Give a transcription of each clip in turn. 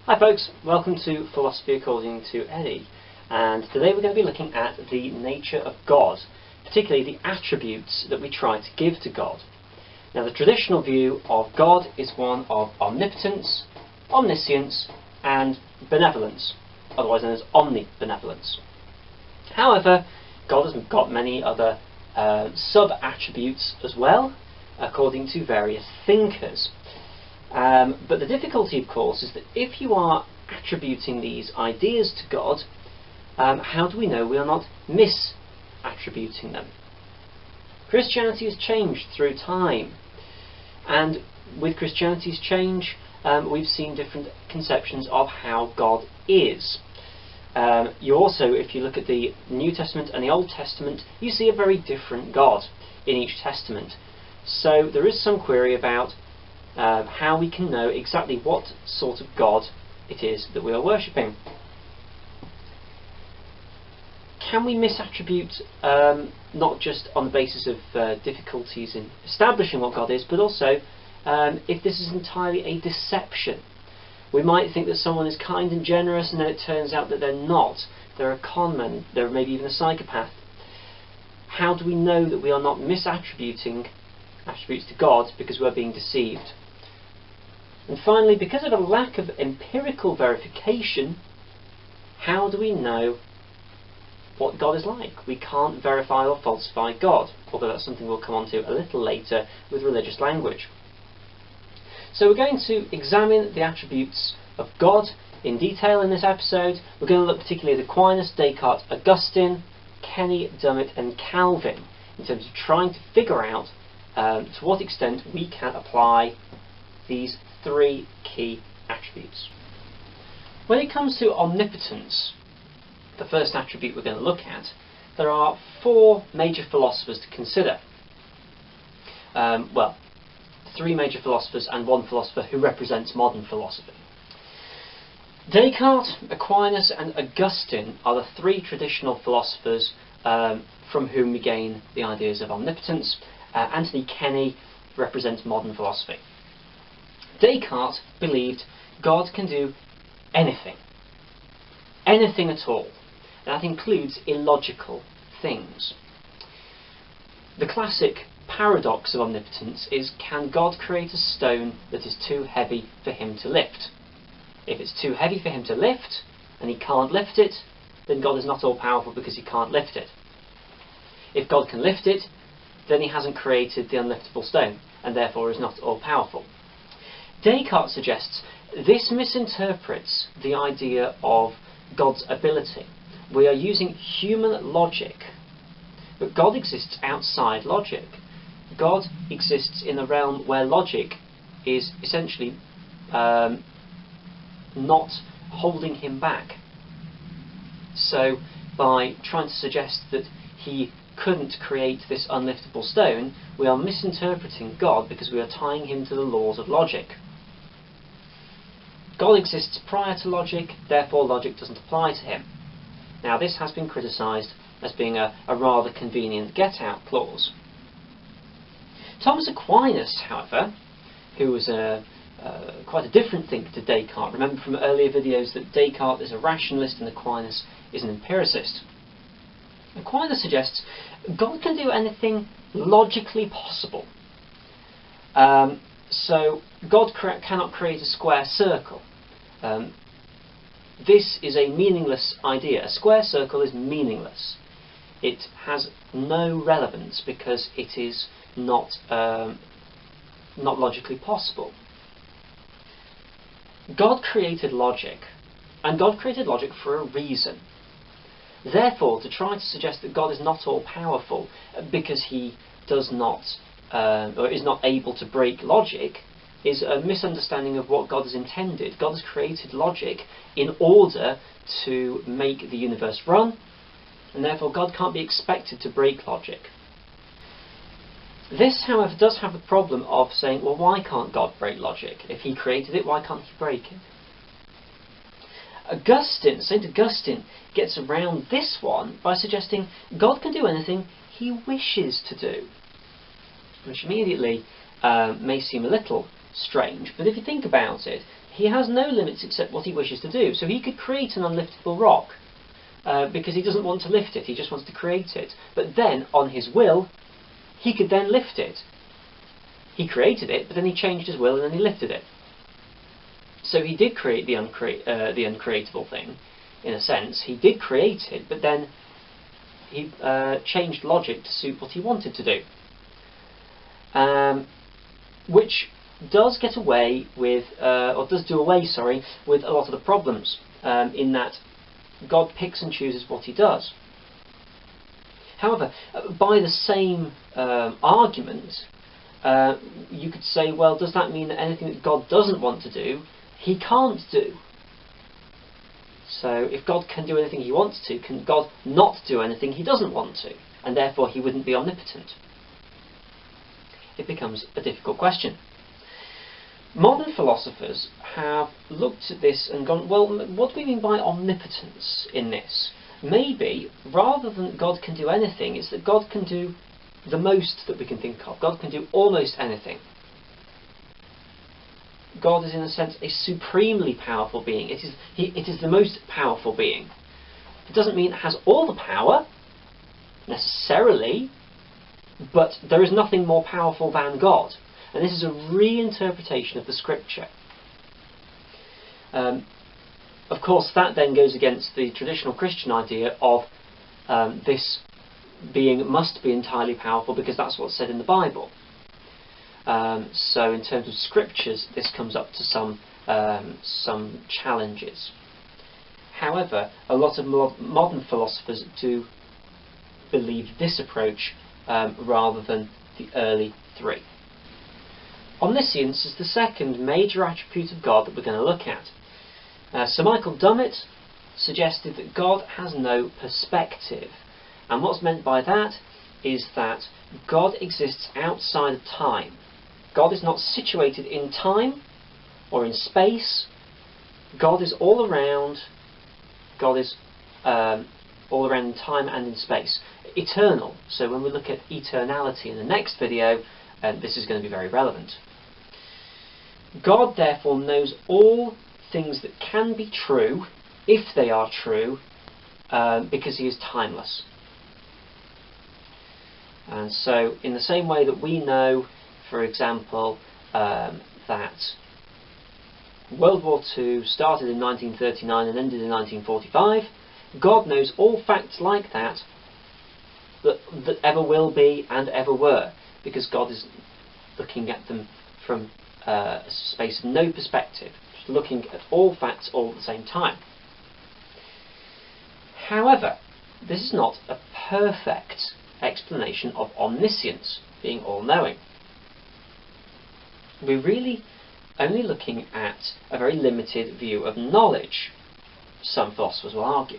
Hi folks, welcome to Philosophy According to Eddie, and today we're going to be looking at the nature of God, particularly the attributes that we try to give to God. Now the traditional view of God is one of omnipotence, omniscience and benevolence, otherwise known as omnibenevolence. However, God has got many other sub-attributes as well, according to various thinkers. But the difficulty, of course, is that if you are attributing these ideas to God, how do we know we are not misattributing them? Christianity has changed through time, and with Christianity's change, we've seen different conceptions of how God is. You also, if you look at the New Testament and the Old Testament, you see a very different God in each testament. So there is some query about how we can know exactly what sort of God it is that we are worshipping. Can we misattribute not just on the basis of difficulties in establishing what God is, but also if this is entirely a deception? We might think that someone is kind and generous, and then it turns out that they're not. They're a con man, they're maybe even a psychopath. How do we know that we are not misattributing attributes to God because we're being deceived? And finally, because of a lack of empirical verification, how do we know what God is like? We can't verify or falsify God, although that's something we'll come on to a little later with religious language. So we're going to examine the attributes of God in detail in this episode. We're going to look particularly at Aquinas, Descartes, Augustine, Kenny, Dummett and Calvin in terms of trying to figure out to what extent we can apply these three key attributes. When it comes to omnipotence, the first attribute we're going to look at, there are four major philosophers to consider. Well, three major philosophers and one philosopher who represents modern philosophy. Descartes, Aquinas and Augustine are the three traditional philosophers from whom we gain the ideas of omnipotence. Anthony Kenny represents modern philosophy. Descartes believed God can do anything. Anything at all. That includes illogical things. The classic paradox of omnipotence is, can God create a stone that is too heavy for him to lift? If it's too heavy for him to lift, and he can't lift it, then God is not all-powerful because he can't lift it. If God can lift it, then he hasn't created the unliftable stone, and therefore is not all-powerful. Descartes suggests this misinterprets the idea of God's ability. We are using human logic, but God exists outside logic. God exists in a realm where logic is essentially not holding him back. So by trying to suggest that he couldn't create this unliftable stone, we are misinterpreting God because we are tying him to the laws of logic. God exists prior to logic, therefore logic doesn't apply to him. Now this has been criticised as being a rather convenient get-out clause. Thomas Aquinas, however, who was quite a different thinker to Descartes. Remember from earlier videos that Descartes is a rationalist and Aquinas is an empiricist. Aquinas suggests God can do anything logically possible. So God cannot create a square circle. This is a meaningless idea. A square circle is meaningless. It has no relevance because it is not logically possible. God created logic, and God created logic for a reason. Therefore, to try to suggest that God is not all-powerful because he does not or is not able to break logic is a misunderstanding of what God has intended. God has created logic in order to make the universe run, and therefore God can't be expected to break logic. This, however, does have the problem of saying, well, why can't God break logic? If he created it, why can't he break it? St. Augustine gets around this one by suggesting God can do anything he wishes to do, which immediately may seem a little strange, but if you think about it, he has no limits except what he wishes to do. So he could create an unliftable rock because he doesn't want to lift it, he just wants to create it. But then, on his will, he could then lift it. He created it, but then he changed his will and then he lifted it. So he did create the uncreatable thing, in a sense. He did create it, but then he changed logic to suit what he wanted to do. Which does get away with, or does do away, sorry, with a lot of the problems, in that God picks and chooses what he does. However, by the same argument, you could say, well, does that mean that anything that God doesn't want to do, he can't do? So if God can do anything he wants to, can God not do anything he doesn't want to? And therefore he wouldn't be omnipotent. It becomes a difficult question. Modern philosophers have looked at this and gone, well, what do we mean by omnipotence in this? Maybe, rather than God can do anything, it's that God can do the most that we can think of. God can do almost anything. God is, in a sense, a supremely powerful being. It is the most powerful being. It doesn't mean it has all the power, necessarily, but there is nothing more powerful than God. And this is a reinterpretation of the scripture. Of course, that then goes against the traditional Christian idea of this being must be entirely powerful because that's what's said in the Bible. So in terms of scriptures, this comes up to some challenges. However, a lot of modern philosophers do believe this approach rather than the early three. Omniscience is the second major attribute of God that we're going to look at. Sir Michael Dummett suggested that God has no perspective, and what's meant by that is that God exists outside of time. God is not situated in time or in space. God is all around. God is all around in time and in space. Eternal. So when we look at eternality in the next video, this is going to be very relevant. God therefore knows all things that can be true, if they are true, because he is timeless. And so in the same way that we know, for example, that World War II started in 1939 and ended in 1945, God knows all facts like that that ever will be and ever were, because God is looking at them from a space of no perspective, just looking at all facts all at the same time. However, this is not a perfect explanation of omniscience, being all-knowing. We're really only looking at a very limited view of knowledge, some philosophers will argue.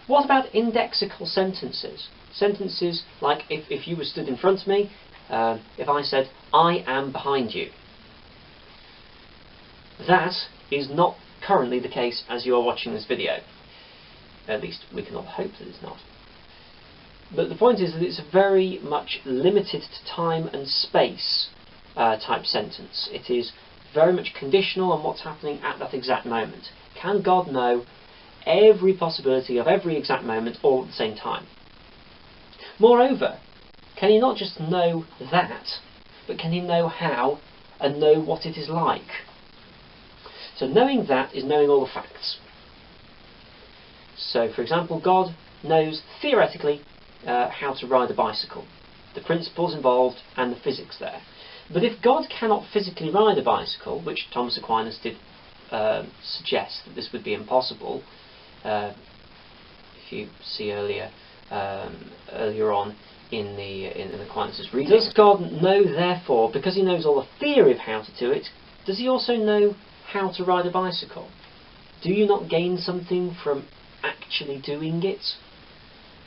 What about indexical sentences? Sentences like, if you were stood in front of me, if I said, I am behind you. That is not currently the case as you are watching this video. At least we can all hope that it's not. But the point is that it's a very much limited to time and space type sentence. It is very much conditional on what's happening at that exact moment. Can God know every possibility of every exact moment all at the same time? Moreover, can he not just know that, but can he know how and know what it is like? So knowing that is knowing all the facts. So for example, God knows theoretically how to ride a bicycle, the principles involved and the physics there. But if God cannot physically ride a bicycle, which Thomas Aquinas did suggest that this would be impossible, if you see earlier on in Aquinas' reading, does God know therefore, because he knows all the theory of how to do it, does he also know how to ride a bicycle? Do you not gain something from actually doing it?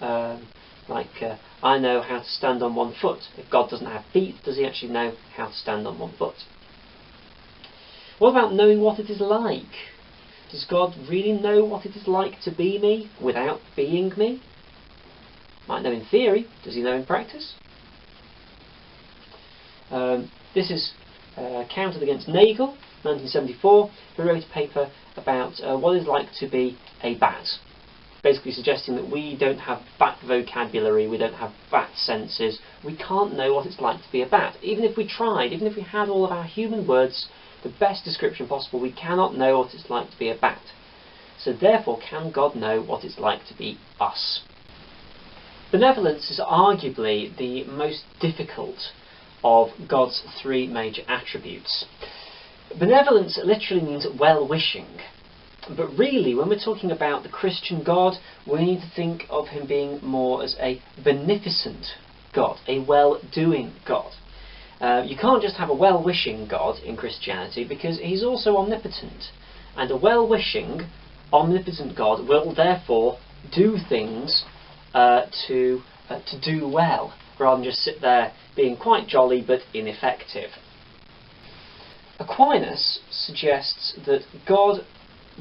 I know how to stand on one foot. If God doesn't have feet, does he actually know how to stand on one foot? What about knowing what it is like? Does God really know what it is like to be me without being me? Might know in theory. Does he know in practice? This is counted against Nagel, 1974, who wrote a paper about what it's like to be a bat, basically suggesting that we don't have bat vocabulary, we don't have bat senses, we can't know what it's like to be a bat. Even if we tried, even if we had all of our human words, the best description possible, we cannot know what it's like to be a bat. So therefore, can God know what it's like to be us? Benevolence is arguably the most difficult of God's three major attributes. Benevolence literally means well-wishing. But really, when we're talking about the Christian God, we need to think of him being more as a beneficent God, a well-doing God. You can't just have a well-wishing God in Christianity, because he's also omnipotent. And a well-wishing, omnipotent God will therefore do things to do well, rather than just sit there being quite jolly but ineffective. Aquinas suggests that God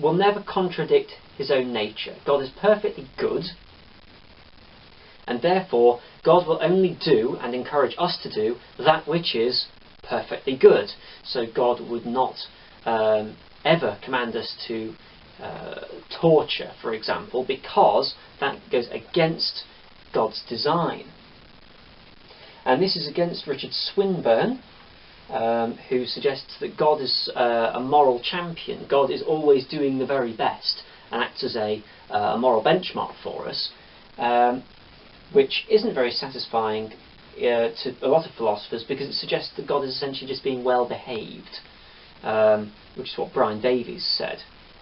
will never contradict his own nature. God is perfectly good, and therefore God will only do and encourage us to do that which is perfectly good. So God would not ever command us to torture, for example, because that goes against God's design. And this is against Richard Swinburne, who suggests that God is a moral champion. God is always doing the very best and acts as a moral benchmark for us, which isn't very satisfying to a lot of philosophers, because it suggests that God is essentially just being well behaved, which is what Brian Davies said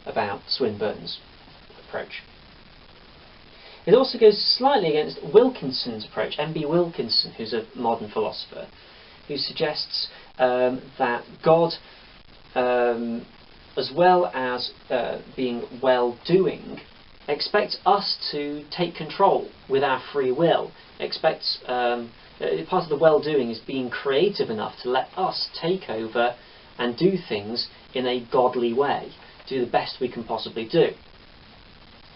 about Swinburne's approach. It also goes slightly against Wilkinson's approach, M.B. Wilkinson, who's a modern philosopher, who suggests that God, as well as being well-doing, expects us to take control with our free will. Expects part of the well-doing is being creative enough to let us take over and do things in a godly way, do the best we can possibly do.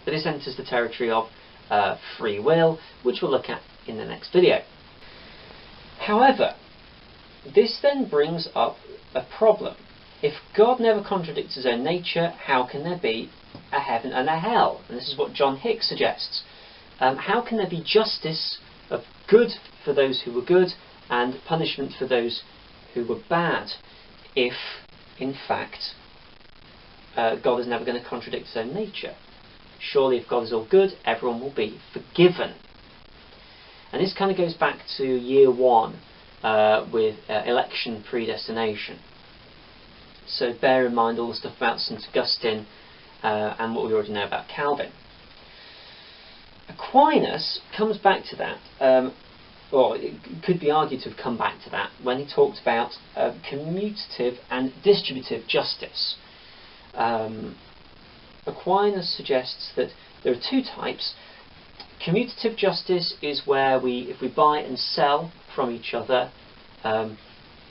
But this enters the territory of free will, which we'll look at in the next video. However, this then brings up a problem. If God never contradicts his own nature, how can there be a heaven and a hell? And this is what John Hicks suggests. How can there be justice of good for those who were good and punishment for those who were bad, if, in fact, God is never going to contradict his own nature? Surely if God is all good, everyone will be forgiven. And this kind of goes back to year one with election predestination. So bear in mind all the stuff about St. Augustine and what we already know about Calvin. Aquinas comes back to that, or it could be argued to have come back to that, when he talked about commutative and distributive justice. Aquinas suggests that there are two types. Commutative justice is where if we buy and sell from each other,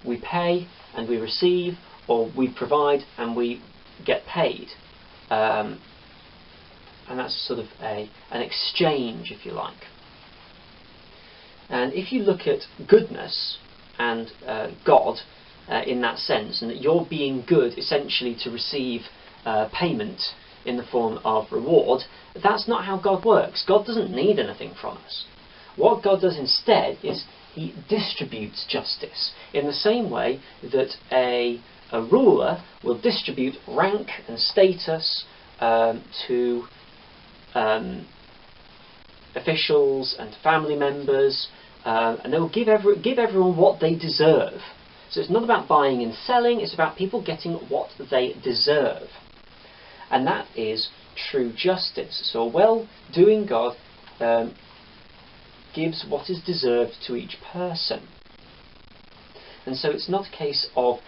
we pay and we receive, or we provide and we get paid. And that's sort of an exchange, if you like. And if you look at goodness and God in that sense, and that you're being good essentially to receive payment in the form of reward, that's not how God works. God doesn't need anything from us. What God does instead is he distributes justice in the same way that a ruler will distribute rank and status to officials and family members, and they will give everyone what they deserve. So it's not about buying and selling, it's about people getting what they deserve. And that is true justice. So a well-doing God gives what is deserved to each person. And so it's not a case of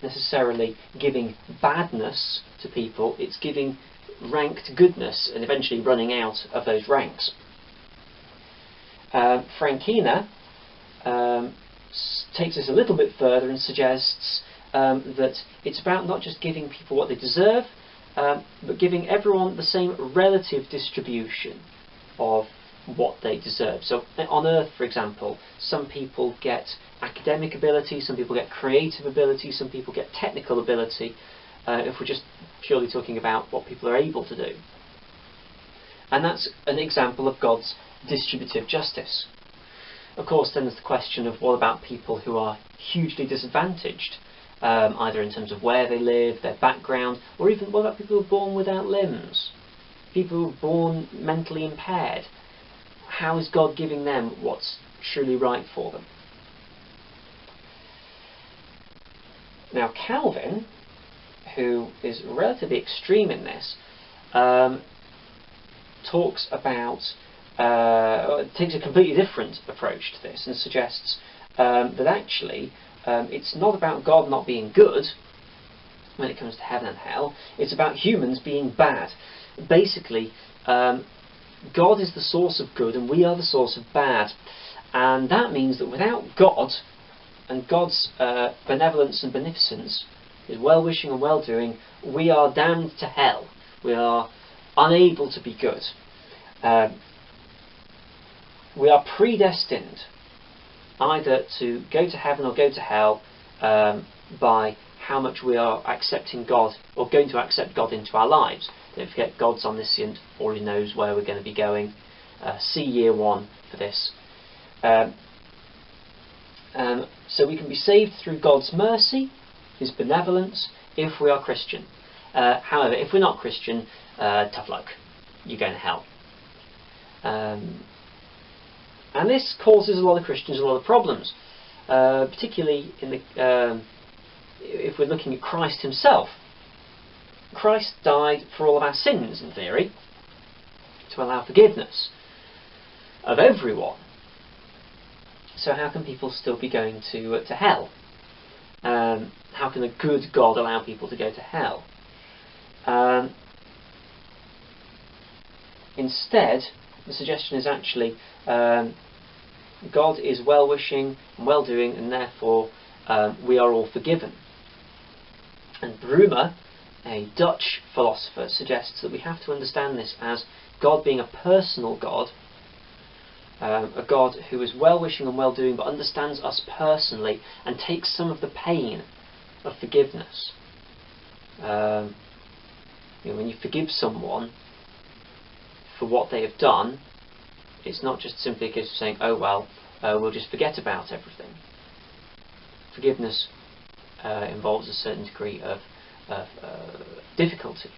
necessarily giving badness to people, it's giving rank to goodness and eventually running out of those ranks. Frankina takes this a little bit further and suggests that it's about not just giving people what they deserve, but giving everyone the same relative distribution of what they deserve. So on Earth, for example, some people get academic ability, some people get creative ability, some people get technical ability, if we're just purely talking about what people are able to do. And that's an example of God's distributive justice. Of course, then there's the question of what about people who are hugely disadvantaged, either in terms of where they live, their background, or even what about people who are born without limbs, people who are born mentally impaired. How is God giving them what's truly right for them? Now Calvin, who is relatively extreme in this, talks about, takes a completely different approach to this and suggests that actually it's not about God not being good when it comes to heaven and hell, it's about humans being bad. Basically, God is the source of good and we are the source of bad, and that means that without God and God's benevolence and beneficence, His well-wishing and well-doing, we are damned to hell. We are unable to be good. We are predestined either to go to heaven or go to hell by how much we are accepting God or going to accept God into our lives. Don't forget, God's omniscient, already knows where we're going to be going. See year 1 for this. So we can be saved through God's mercy, His benevolence, if we are Christian. However, if we're not Christian, tough luck. You're going to hell. And this causes a lot of Christians a lot of problems, particularly in the, if we're looking at Christ Himself. Christ died for all of our sins, in theory, to allow forgiveness of everyone. So how can people still be going to hell? How can a good God allow people to go to hell? Instead, the suggestion is actually God is well-wishing and well-doing, and therefore we are all forgiven. And Brumer, a Dutch philosopher, suggests that we have to understand this as God being a personal God, a God who is well-wishing and well-doing but understands us personally and takes some of the pain of forgiveness. When you forgive someone for what they have done, it's not just simply a case of saying, oh well, we'll just forget about everything. Forgiveness involves a certain degree of difficulty.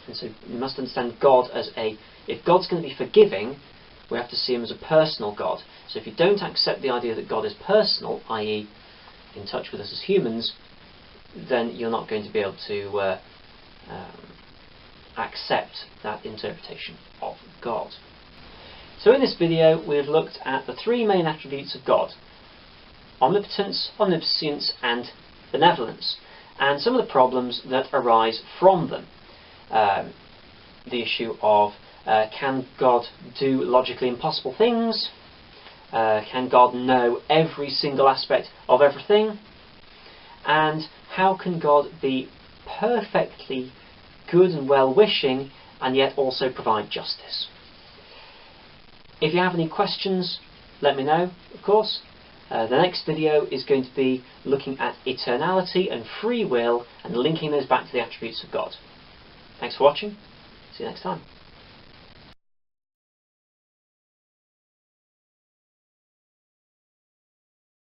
And so you must understand God as if God's going to be forgiving, we have to see Him as a personal God. So if you don't accept the idea that God is personal, i.e. in touch with us as humans, then you're not going to be able to accept that interpretation of God. So in this video we've looked at the 3 main attributes of God: omnipotence, omniscience and benevolence, and some of the problems that arise from them. The issue of can God do logically impossible things? Can God know every single aspect of everything? And how can God be perfectly good and well-wishing and yet also provide justice? If you have any questions, let me know, of course. The next video is going to be looking at eternality and free will and linking those back to the attributes of God. Thanks for watching. See you next time.